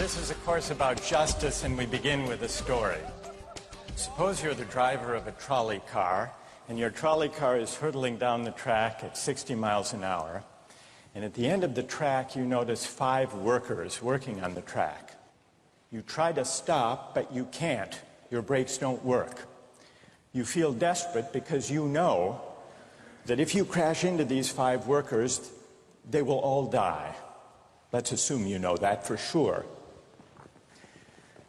This is a course about justice, and we begin with a story. Suppose you're the driver of a trolley car, and your trolley car is hurtling down the track at 60 miles an hour. And at the end of the track, you notice 5 workers working on the track. You try to stop, but you can't. Your brakes don't work. You feel desperate because you know that if you crash into these 5 workers, they will all die. Let's assume you know that for sure.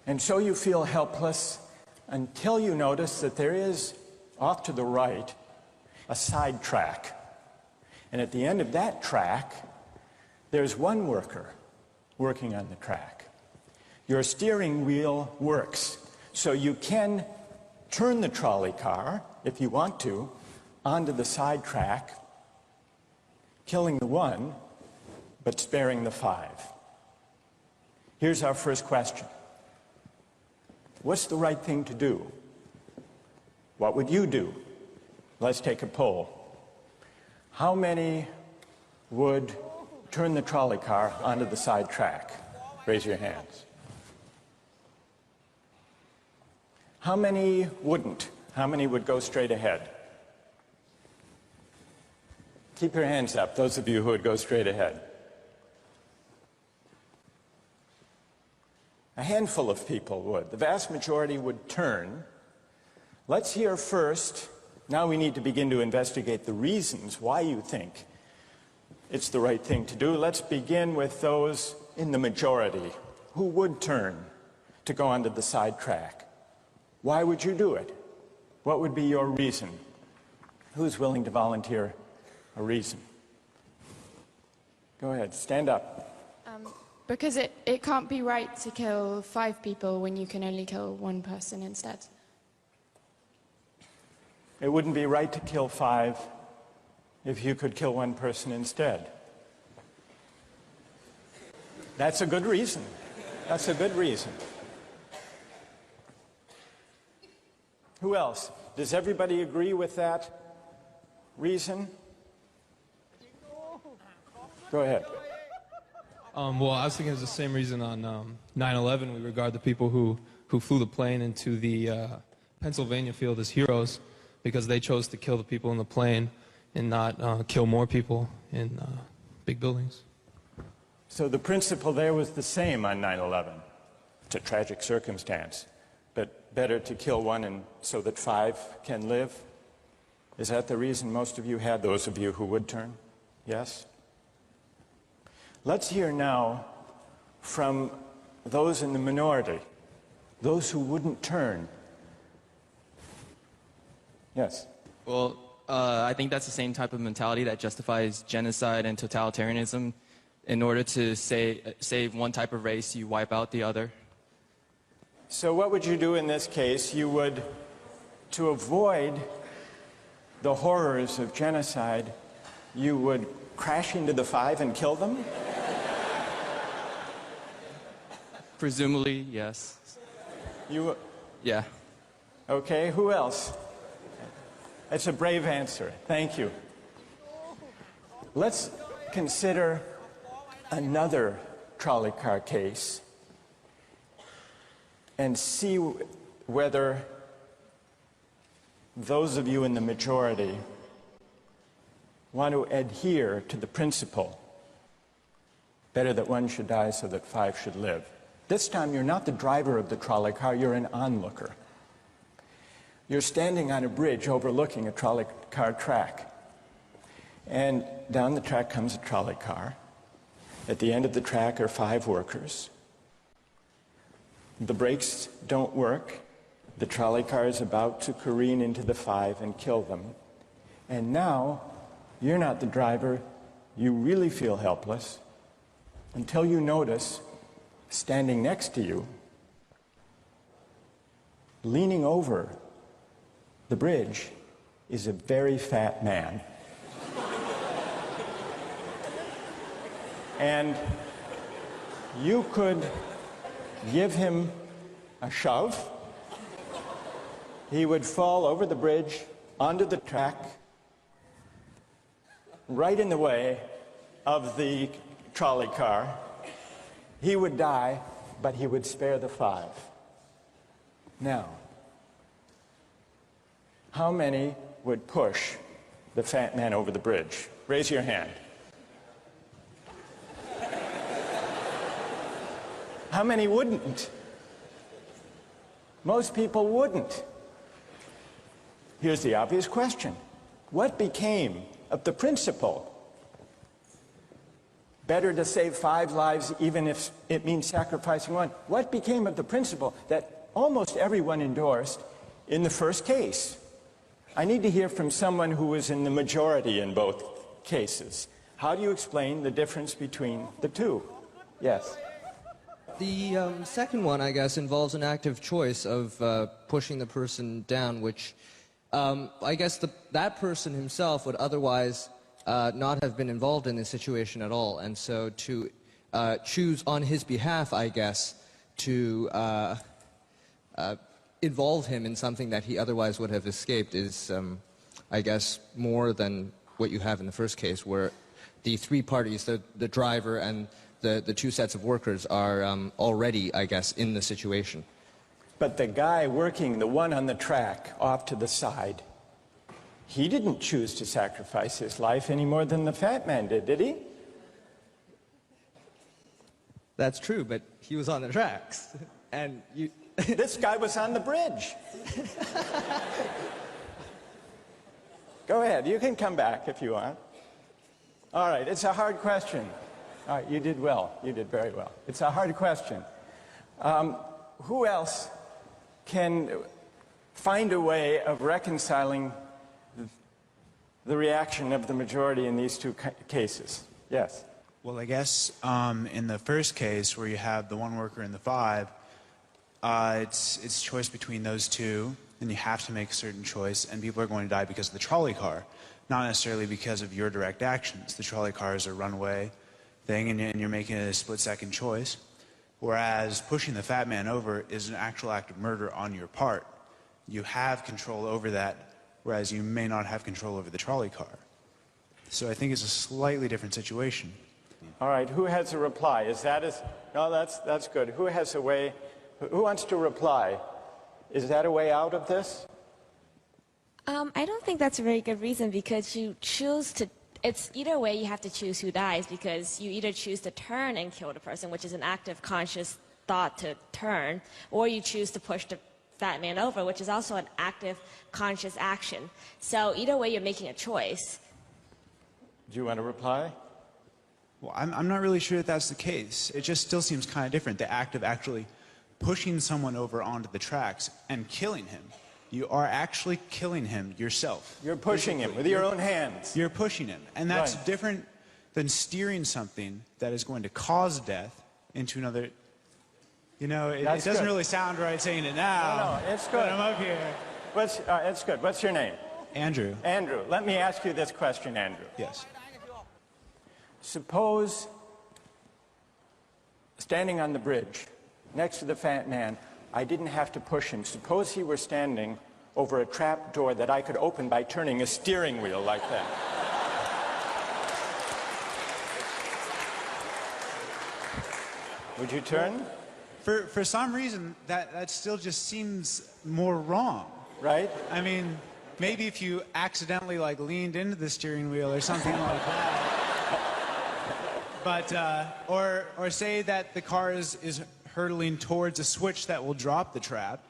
And so you feel helpless until you notice that there is, off to the right, a side track. And at the end of that track, there's one worker working on the track. Your steering wheel works, so you can turn the trolley car, if you want to, onto the side track, killing the one, but sparing the 5. Here's our first question. What's the right thing to do? What would you do? Let's take a poll. How many would turn the trolley car onto the side track? Raise your hands. How many wouldn't? How many would go straight ahead? Keep your hands up, those of you who would go straight ahead. A handful of people would. The vast majority would turn. Let's hear first. Now we need to begin to investigate the reasons why you think it's the right thing to do. Let's begin with those in the majority who would turn to go onto the side track. Why would you do it? What would be your reason? Who's willing to volunteer a reason? Go ahead, stand up. Because it can't be right to kill 5 people when you can only kill 1 person instead. It wouldn't be right to kill 5 if you could kill 1 person instead. That's a good reason. That's a good reason. Who else? Does everybody agree with that reason? Go ahead. Well, I was thinking it's the same reason on 9/11. We regard the people who flew the plane into the Pennsylvania field as heroes because they chose to kill the people in the plane and not kill more people in big buildings. So the principle there was the same on 9/11. It's a tragic circumstance, but better to kill 1 and so that 5 can live. Is that the reason most of you had, those of you who would turn? Yes? Let's hear now from those in the minority, those who wouldn't turn. Yes? Well, I think that's the same type of mentality that justifies genocide and totalitarianism. In order to save one type of race, you wipe out the other. So what would you do in this case? You would, to avoid the horrors of genocide, you would crash into the 5 and kill them? Presumably, yes. You? Yeah. Okay, who else? That's a brave answer. Thank you. Let's consider another trolley car case and see whether those of you in the majority want to adhere to the principle, better that 1 should die so that 5 should live. This time you're not the driver of the trolley car, you're an onlooker. You're standing on a bridge overlooking a trolley car track. And down the track comes a trolley car. At the end of the track are 5 workers. The brakes don't work. The trolley car is about to careen into the 5 and kill them. And now, you're not the driver. You really feel helpless until you notice, standing next to you, leaning over the bridge, is a very fat man. And you could give him a shove. He would fall over the bridge onto the track, right in the way of the trolley car. He would die, but he would spare the 5. Now, how many would push the fat man over the bridge? Raise your hand. How many wouldn't? Most people wouldn't. Here's the obvious question. What became of the principle? Better to save 5 lives even if it means sacrificing 1. What became of the principle that almost everyone endorsed in the first case? I need to hear from someone who was in the majority in both cases. How do you explain the difference between the two? Yes. The second one, I guess, involves an active choice of pushing the person down, which I guess that person himself would otherwise not have been involved in this situation at all. And so to choose on his behalf, I guess, to involve him in something that he otherwise would have escaped is, I guess, more than what you have in the first case, where the 3 parties, the driver and the 2 sets of workers, are already, I guess, in the situation. But the guy working, the one on the track off to the side, he didn't choose to sacrifice his life any more than the fat man did he? That's true, but he was on the tracks. And you... This guy was on the bridge. Go ahead, you can come back if you want. All right, it's a hard question. All right, you did well. You did very well. It's a hard question. Who else can find a way of reconciling the reaction of the majority in these 2 cases? Yes. Well, I guess in the first case, where you have the 1 worker and the 5, it's choice between those 2, and you have to make a certain choice, and people are going to die because of the trolley car, not necessarily because of your direct actions. The trolley car is a runaway thing, and you're making a split-second choice, whereas pushing the fat man over is an actual act of murder on your part. You have control over that, whereas you may not have control over the trolley car. So I think it's a slightly different situation. All right, who has a reply? No, that's good. Who has a way? Who wants to reply? Is that a way out of this? I don't think that's a very good reason, because you choose to, it's either way you have to choose who dies, because you either choose to turn and kill the person, which is an active conscious thought to turn, or you choose to push the fat man over, which is also an active conscious action. So either way you're making a choice. Do you want to reply? Well, I'm not really sure that that's the case. It just still seems kind of different, the act of actually pushing someone over onto the tracks and killing him. You are actually killing him yourself. You're pushing him with your own hands. You're pushing him. And that's Right. different than steering something that is going to cause death into another. You know, it doesn't good. really sound right saying it now. No, it's good. But I'm up here. It's good. What's your name? Andrew. Andrew. Let me ask you this question, Andrew. Yes. Suppose standing on the bridge next to the fat man, I didn't have to push him. Suppose he were standing over a trap door that I could open by turning a steering wheel like that. Would you turn? For some reason, that still just seems more wrong. Right? I mean, maybe if you accidentally like leaned into the steering wheel or something like that. But or say that the car is hurtling towards a switch that will drop the trap.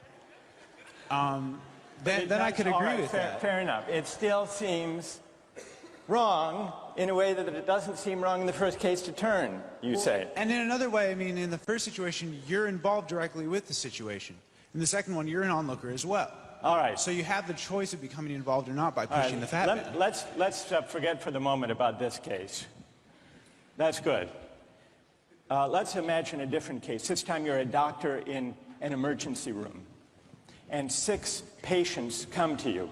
Then I could agree with that. Fair enough. It still seems wrong in a way that it doesn't seem wrong in the first case to turn, you say. And in another way, I mean, in the first situation, you're involved directly with the situation. In the second one, you're an onlooker as well. All right. So you have the choice of becoming involved or not by pushing the fat man. Let's forget for the moment about this case. That's good. Let's imagine a different case. This time you're a doctor in an emergency room, and 6 patients come to you.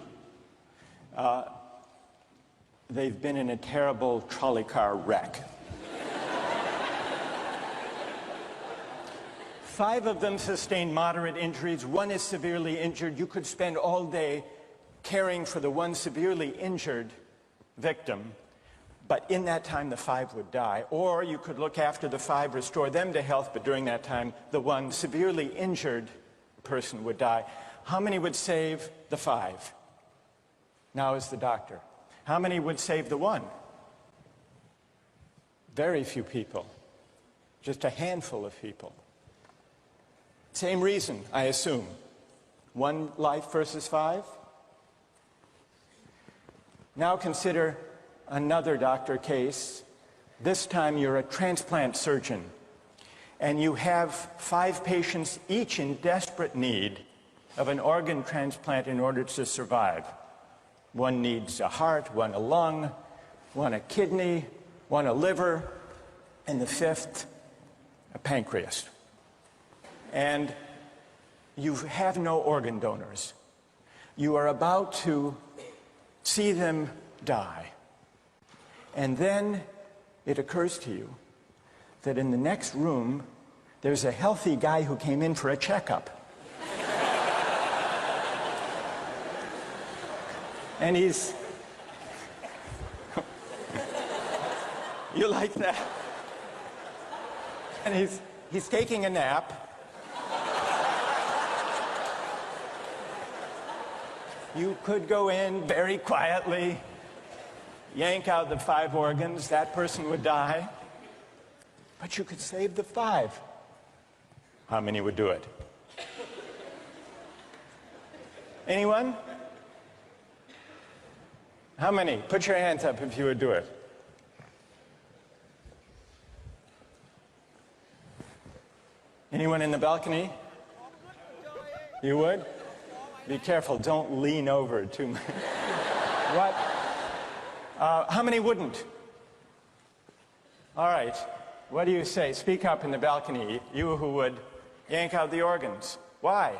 They've been in a terrible trolley car wreck. 5 of them sustained moderate injuries. 1 is severely injured. You could spend all day caring for the 1 severely injured victim. but in that time the 5 would die. Or you could look after the 5, restore them to health, but during that time the 1 severely injured person would die. How many would save the 5? Now is the doctor. How many would save the 1? Very few people. Just a handful of people. Same reason, I assume. 1 life versus 5? Now consider another doctor case. This time you're a transplant surgeon, and you have 5 patients, each in desperate need of an organ transplant in order to survive. 1 needs a heart, 1 a lung, 1 a kidney, 1 a liver, and the 5th, a pancreas. And you have no organ donors. You are about to see them die. And then it occurs to you that in the next room, there's a healthy guy who came in for a checkup. And he's... You like that? And he's taking a nap. You could go in very quietly, yank out the 5 organs, that person would die. But you could save the 5. How many would do it? Anyone? How many? Put your hands up if you would do it. Anyone in the balcony? You would? Be careful, don't lean over too much. What? How many wouldn't? All right, what do you say? Speak up in the balcony, you who would yank out the organs. Why?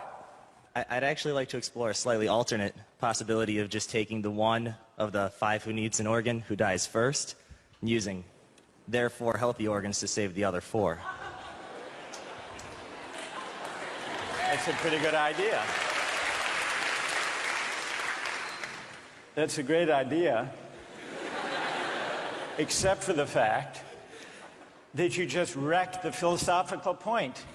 I'd actually like to explore a slightly alternate possibility of just taking the 1 of the 5 who needs an organ who dies first, and using their 4 healthy organs to save the other 4. That's a pretty good idea. That's a great idea, except for the fact that you just wrecked the philosophical point.